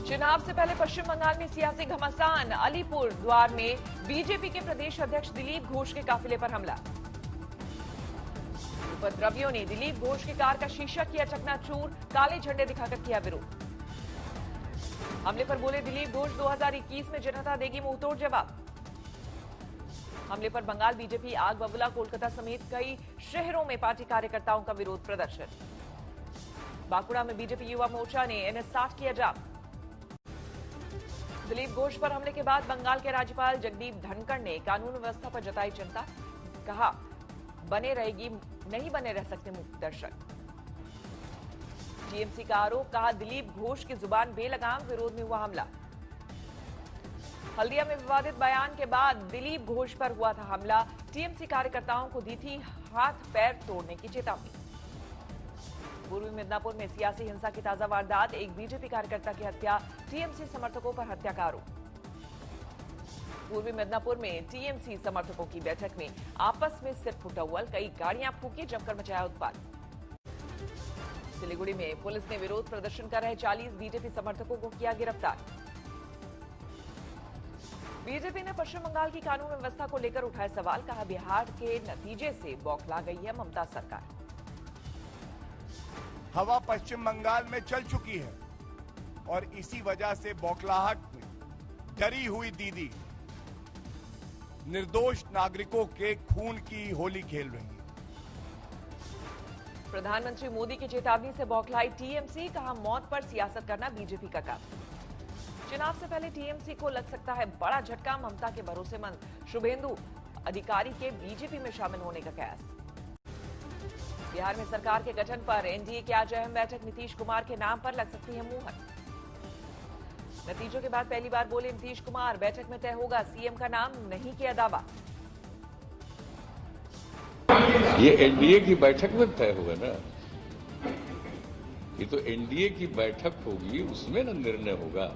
चुनाव से पहले पश्चिम बंगाल में सियासी घमासान। अलीपुर द्वार में बीजेपी के प्रदेश अध्यक्ष दिलीप घोष के काफिले पर हमला। उपद्रवियों ने दिलीप घोष की कार का शीशा किया चकनाचूर, काले झंडे दिखाकर किया विरोध। हमले पर बोले दिलीप घोष, 2021 में जनता देगी मुंहतोड़ जवाब। हमले पर बंगाल बीजेपी आग बबूला। कोलकाता समेत कई शहरों में पार्टी कार्यकर्ताओं का विरोध प्रदर्शन। बांकुड़ा में बीजेपी युवा मोर्चा ने NS-60 किया जाम। दिलीप घोष पर हमले के बाद बंगाल के राज्यपाल जगदीप धनखड़ ने कानून व्यवस्था पर जताई चिंता। कहा, नहीं बने रह सकते मूक दर्शक। टीएमसी का आरोप। कहा, दिलीप घोष की जुबान बेलगाम। विरोध में हुआ हमला। हल्दिया में विवादित बयान के बाद दिलीप घोष पर हुआ था हमला। टीएमसी कार्यकर्ताओं को दी थी हाथ पैर तोड़ने की चेतावनी। पूर्वी मिदनापुर में सियासी हिंसा की ताजा वारदात। एक बीजेपी कार्यकर्ता की हत्या। टीएमसी समर्थकों पर हत्या का आरोप। पूर्वी मिदनापुर में टीएमसी समर्थकों की बैठक में आपस में सिर फुटौल। कई गाड़ियां फूकी, जमकर मचाया उत्पात। सिलीगुड़ी में पुलिस ने विरोध प्रदर्शन कर रहे 40 बीजेपी समर्थकों को किया गिरफ्तार। बीजेपी ने पश्चिम बंगाल की कानून व्यवस्था को लेकर उठाए सवाल। कहा, बिहार के नतीजे से बौखला गई है ममता सरकार। हवा पश्चिम बंगाल में चल चुकी है और इसी वजह से बौखलाहट में डरी हुई दीदी निर्दोष नागरिकों के खून की होली खेल रही है। प्रधानमंत्री मोदी की चेतावनी से बौखलाई टीएमसी। कहा, मौत पर सियासत करना बीजेपी का काम। चुनाव से पहले टीएमसी को लग सकता है बड़ा झटका। ममता के भरोसेमंद शुभेंदु अधिकारी के बीजेपी में शामिल होने का कयास। बिहार में सरकार के गठन पर एनडीए की आज अहम बैठक। नीतीश कुमार के नाम पर लग सकती है मुहर। नतीजों के बाद पहली बार बोले नीतीश कुमार, बैठक में तय होगा सीएम का नाम, नहीं किया दावा। ये एनडीए की बैठक में तय होगा ना, ये तो एनडीए की बैठक होगी, उसमें ना निर्णय होगा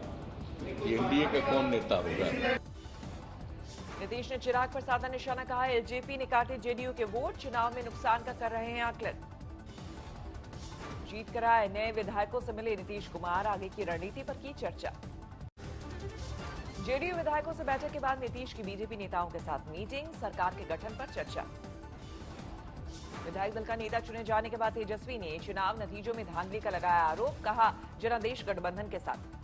कि एनडीए का कौन नेता होगा। नीतीश ने चिराग पर साधा निशाना। कहा, एलजेपी ने काटे जेडीयू के वोट, चुनाव में नुकसान का कर रहे हैं आकलन। जीत कर आए नए विधायकों से मिले नीतीश कुमार, आगे की रणनीति पर की चर्चा। जेडीयू विधायकों से बैठक के बाद नीतीश की बीजेपी नेताओं के साथ मीटिंग, सरकार के गठन पर चर्चा। विधायक दल का नेता चुने जाने के बाद तेजस्वी ने चुनाव नतीजों में धांधली का लगाया आरोप। कहा, जनादेश गठबंधन के साथ।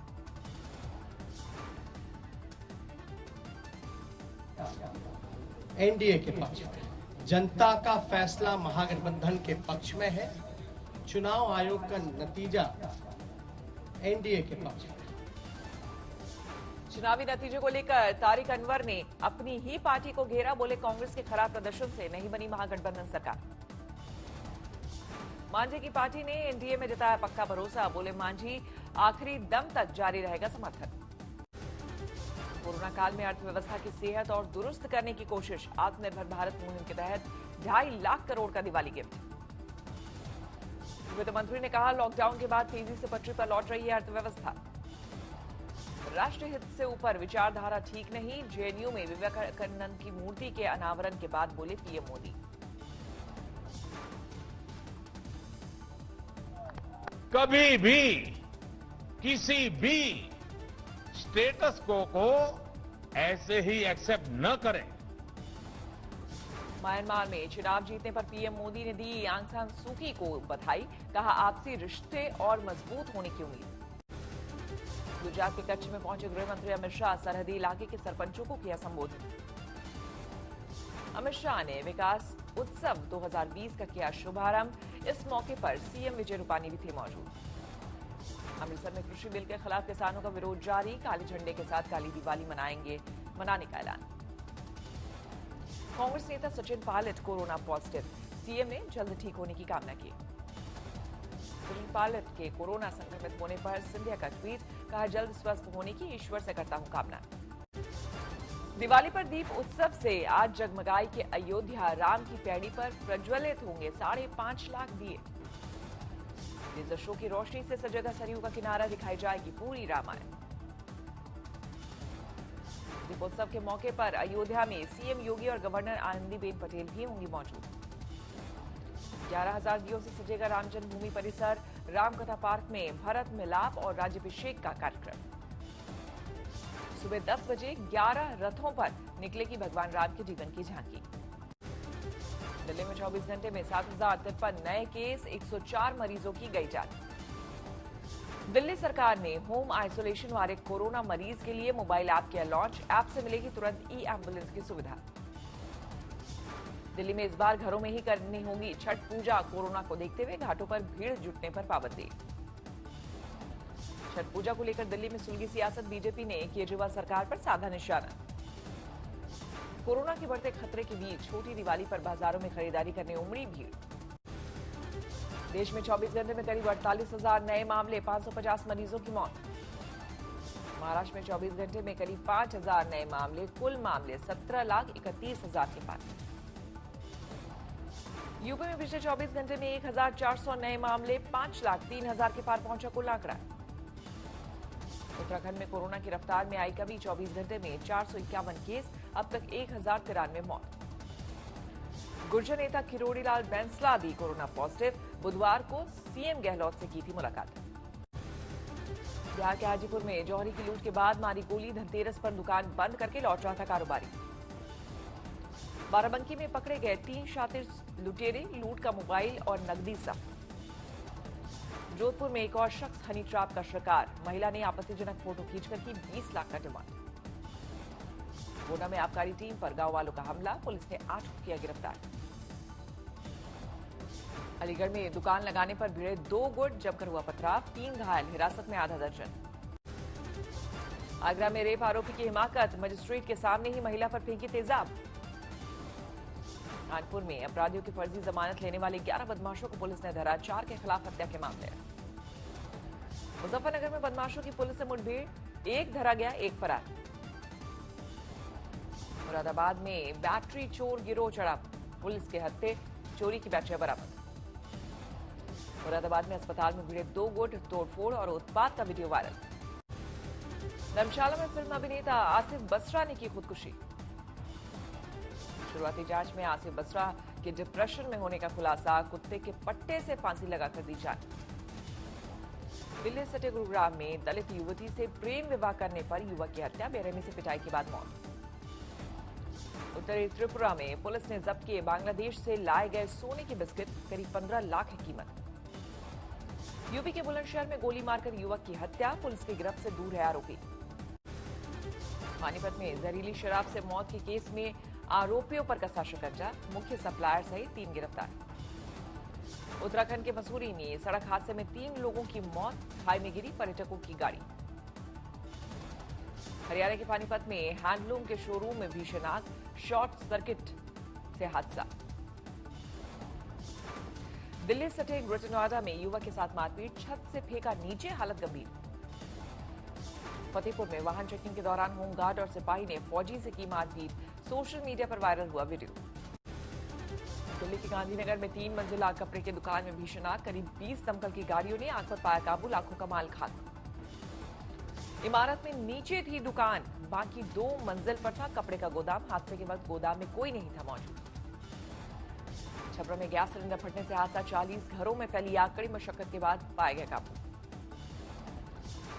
एनडीए के पक्ष में, जनता का फैसला महागठबंधन के पक्ष में है। चुनाव आयोग का नतीजा एनडीए के पक्ष में। चुनावी नतीजों को लेकर तारिक अनवर ने अपनी ही पार्टी को घेरा। बोले, कांग्रेस के खराब प्रदर्शन से नहीं बनी महागठबंधन सरकार। मांझी की पार्टी ने एनडीए में जताया पक्का भरोसा। बोले, मांझी आखिरी दम तक जारी रहेगा समर्थन। कोरोना काल में अर्थव्यवस्था की सेहत और दुरुस्त करने की कोशिश। आत्मनिर्भर भारत मुहिम के तहत 2.5 लाख करोड़ का दिवाली गिफ्ट। वित्त मंत्री ने कहा, लॉकडाउन के बाद तेजी से पटरी पर लौट रही है अर्थव्यवस्था। राष्ट्रीय हित से ऊपर विचारधारा ठीक नहीं। जेएनयू में विवेकानंद की मूर्ति के अनावरण के बाद बोले पीएम मोदी। कभी भी किसी भी स्टेटस को ऐसे ही एक्सेप्ट न करें। म्यांमार में चुनाव जीतने पर पीएम मोदी ने दी आंग सान सूकी को बधाई। कहा, आपसी रिश्ते और मजबूत होने की उम्मीद। गुजरात के कच्छ में पहुंचे गृह मंत्री अमित शाह, सरहदी इलाके के सरपंचों को किया संबोधित। अमित शाह ने विकास उत्सव 2020 का किया शुभारंभ। इस मौके पर सीएम विजय रूपानी भी थे मौजूद। अमृतसर में कृषि बिल के खिलाफ किसानों का विरोध जारी। काले झंडे के साथ काली दिवाली मनाने का ऐलान। कांग्रेस नेता Sachin Pilot corona positive. CM ने जल्द ठीक होने की कामना की। सचिन पायलट के कोरोना संक्रमित होने पर सिंधिया का ट्वीट। कहा, जल्द स्वस्थ होने की ईश्वर से करता हूं कामना। दिवाली पर दीप उत्सव से आज जगमगाई के अयोध्या। राम की पैड़ी पर प्रज्वलित होंगे 5.5 लाख दिए। लेजर शो की रोशनी से सजेगा सरयू का किनारा। दिखाई जाएगी पूरी रामायण। दीपोत्सव के मौके पर अयोध्या में सीएम योगी और गवर्नर आनंदीबेन पटेल भी होंगी मौजूद। 11,000 दियों से सजेगा राम जन्मभूमि परिसर। रामकथा पार्क में भरत मिलाप और राज्याभिषेक का कार्यक्रम। सुबह 10 बजे 11 रथों पर निकलेगी भगवान राम के जीवन की झांकी। दिल्ली में 24 घंटे में 7,053 नए केस, 104 मरीजों की गई जान। दिल्ली सरकार ने होम आइसोलेशन वाले कोरोना मरीज के लिए मोबाइल ऐप किया लॉन्च। ऐप से मिलेगी तुरंत ई-एम्बुलेंस की सुविधा। दिल्ली में इस बार घरों में ही करनी होगी छठ पूजा। कोरोना को देखते हुए घाटों पर भीड़ जुटने पर पाबंदी। छठ पूजा को लेकर दिल्ली में सुलगी सियासत। बीजेपी ने केजरीवाल सरकार पर साधा निशाना। कोरोना के बढ़ते खतरे के बीच छोटी दिवाली पर बाजारों में खरीदारी करने उमड़ी भीड़। देश में 24 घंटे में करीब 48,000 नए मामले, 550 मरीजों की मौत। महाराष्ट्र में 24 घंटे में करीब 5,000 नए मामले, कुल मामले 17,31,000 के पार। यूपी में पिछले 24 घंटे में 1,400 नए मामले, 5,03,000 के पार पहुंचा कुल आंकड़ा। उत्तराखंड में कोरोना की रफ्तार में आई कमी। 24 घंटे में 451 केस, अब तक 1,093 मौत। गुर्जर नेता किरोड़ी लाल बैंसला भी कोरोना पॉजिटिव। बुधवार को सीएम गहलोत से की थी मुलाकात। बिहार के हाजीपुर में जौहरी की लूट के बाद मारी गोली। धनतेरस पर दुकान बंद करके लौट रहा था कारोबारी। बाराबंकी में पकड़े गए 3 शातिर लुटेरे, लूट का मोबाइल और नकदी जब्त। जोधपुर में एक और शख्स हनी ट्रैप का शिकार। महिला ने आपत्तिजनक फोटो खींचकर की 20 लाख का डिमांड। गोंडा में आबकारी टीम पर गांव वालों का हमला, पुलिस ने 8 को किया गिरफ्तार। अलीगढ़ में दुकान लगाने पर भिड़े 2 गुट, जमकर हुआ पथराव, 3 घायल, हिरासत में आधा दर्जन। आगरा में रेप आरोपी की हिमाकत, मजिस्ट्रेट के सामने ही महिला पर फेंकी तेजाब। कानपुर में अपराधियों की फर्जी जमानत लेने वाले 11 बदमाशों को पुलिस ने धरा। 4 के खिलाफ हत्या के मामले। मुजफ्फरनगर में बदमाशों की पुलिस से मुठभेड़, 1 धरा गया, 1 फरार। मुरादाबाद में बैटरी चोर गिरोह चढ़ा, पुलिस के हत्थे, चोरी की बैटरियां बरामद। मुरादाबाद में अस्पताल में भिड़े 2 गुट, तोड़फोड़ और उत्पात का वीडियो वायरल। धर्मशाला में फिल्म अभिनेता आसिफ बसरा ने की खुदकुशी। शुरुआती जांच में आसिफ बसरा के डिप्रेशन में होने का खुलासा। कुत्ते के पट्टे से फांसी लगाकर दी जान। दिल्ली सटे गुरुग्राम में दलित युवती से प्रेम विवाह करने पर युवक की हत्या, बेरहमी से पिटाई के बाद मौत। उत्तरी त्रिपुरा में पुलिस ने जब्त किए बांग्लादेश से लाए गए सोने के बिस्किट, करीब 15 लाख की कीमत। यूपी के बुलंदशहर में गोली मारकर युवक की हत्या, पुलिस की गिरफ्त से दूर है आरोपी। पानीपत में जहरीली शराब से मौत के केस में आरोपियों पर कसा शिकंजा, मुख्य सप्लायर सहित 3 गिरफ्तार। उत्तराखंड के मसूरी में सड़क हादसे में 3 लोगों की मौत, खाई में गिरी पर्यटकों की गाड़ी। हरियाणा के पानीपत में हैंडलूम के शोरूम में भीषण आग, शॉर्ट सर्किट से हादसा। दिल्ली सटे ग्रेटर नोएडा में युवक के साथ मारपीट, छत से फेंका नीचे, हालत गंभीर। फतेहपुर में वाहन चेकिंग के दौरान होमगार्ड और सिपाही ने फौजी से की मारपीट, सोशल मीडिया पर वायरल हुआ वीडियो। दिल्ली के गांधीनगर में 3 मंजिला कपड़े की दुकान में भीषण आग, करीब 20 दमकल की गाड़ियों ने आग पर पाया काबू, लाखों का माल खाक। इमारत में नीचे थी दुकान, बाकी 2 मंजिल पर था कपड़े का गोदाम। हादसे के वक्त गोदाम में कोई नहीं था मौजूद। छपरा में गैस सिलेंडर फटने से हादसा, 40 घरों में फैली आग, कड़ी मशक्कत के बाद पाया गया काबू।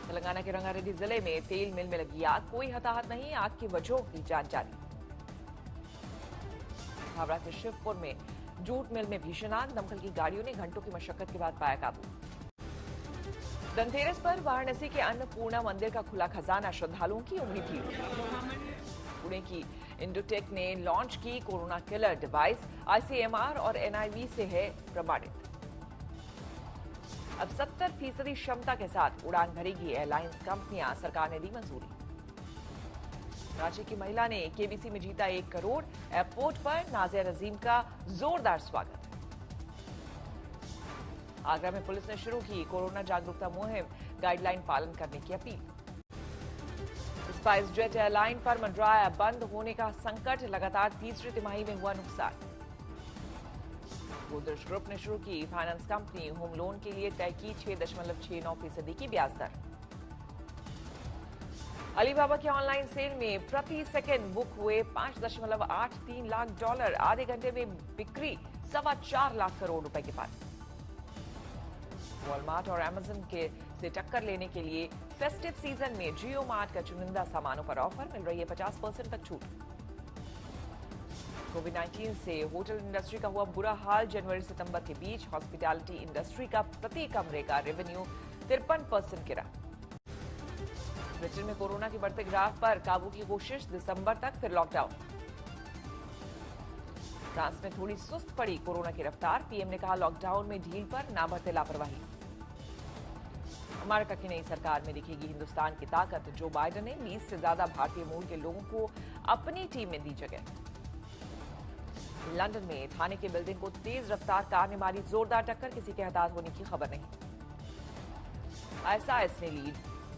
तेलंगाना के रंगारेड्डी जिले में तेल मिल में लगी आग, कोई हताहत नहीं, आग की वजहों की जांच जारी। हावड़ा के शिवपुर में जूट मिल में भीषण आग, दमकल की गाड़ियों ने घंटों की मशक्कत के बाद पाया काबू। धनतेरस पर वाराणसी के अन्नपूर्णा मंदिर का खुला खजाना, श्रद्धालुओं की उमड़ी भीड़। पुणे की इंडोटेक ने लॉन्च की कोरोना किलर डिवाइस, आईसीएमआर और एनआईवी से है प्रमाणित। अब 70% क्षमता के साथ उड़ान भरेगी एयरलाइंस कंपनियां, सरकार ने दी मंजूरी। रांची की महिला ने केबीसी में जीता 1 करोड़, एयरपोर्ट पर नाजिया नजीम का जोरदार स्वागत। आगरा में पुलिस ने शुरू की कोरोना जागरूकता मुहिम, गाइडलाइन पालन करने की अपील। स्पाइस जेट एयरलाइन पर मंडराया बंद होने का संकट, लगातार तीसरी तिमाही में हुआ नुकसान। गोदरेज ग्रुप ने शुरू की फाइनेंस कंपनी, होम लोन के लिए तय की 6.69% की ब्याज दर। अलीबाबा के ऑनलाइन सेल में प्रति सेकंड बुक हुए $5.83 लाख, आधे घंटे में बिक्री 4.25 लाख करोड़ रुपए के पार। वॉलमार्ट और अमेजन के से टक्कर लेने के लिए फेस्टिव सीजन में जियो मार्ट का चुनिंदा सामानों पर ऑफर, मिल रही है 50% तक छूट। कोविड-19 से होटल इंडस्ट्री का हुआ बुरा हाल। जनवरी सितंबर के बीच हॉस्पिटैलिटी इंडस्ट्री का प्रति कमरे का रेवेन्यू 53% गिरा। ब्रिटेन में कोरोना के बढ़ते ग्राफ पर काबू की कोशिश, दिसंबर तक फिर लॉकडाउन। फ्रांस में थोड़ी सुस्त पड़ी कोरोना की रफ्तार, पीएम ने कहा लॉकडाउन में ढील पर ना बरते लापरवाही। अमेरिका की नई सरकार में दिखेगी हिंदुस्तान की ताकत, जो बाइडेन ने 20 से ज्यादा भारतीय मूल के लोगों को अपनी टीम में दी जगह। लंदन में थाने की बिल्डिंग को तेज रफ्तार कार ने मारी जोरदार टक्कर, किसी के हताहत होने की खबर नहीं। ISIS ने ली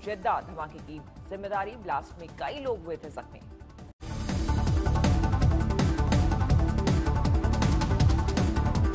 जेद्दा धमाके की जिम्मेदारी, ब्लास्ट में कई लोग हुए थे जख्मी।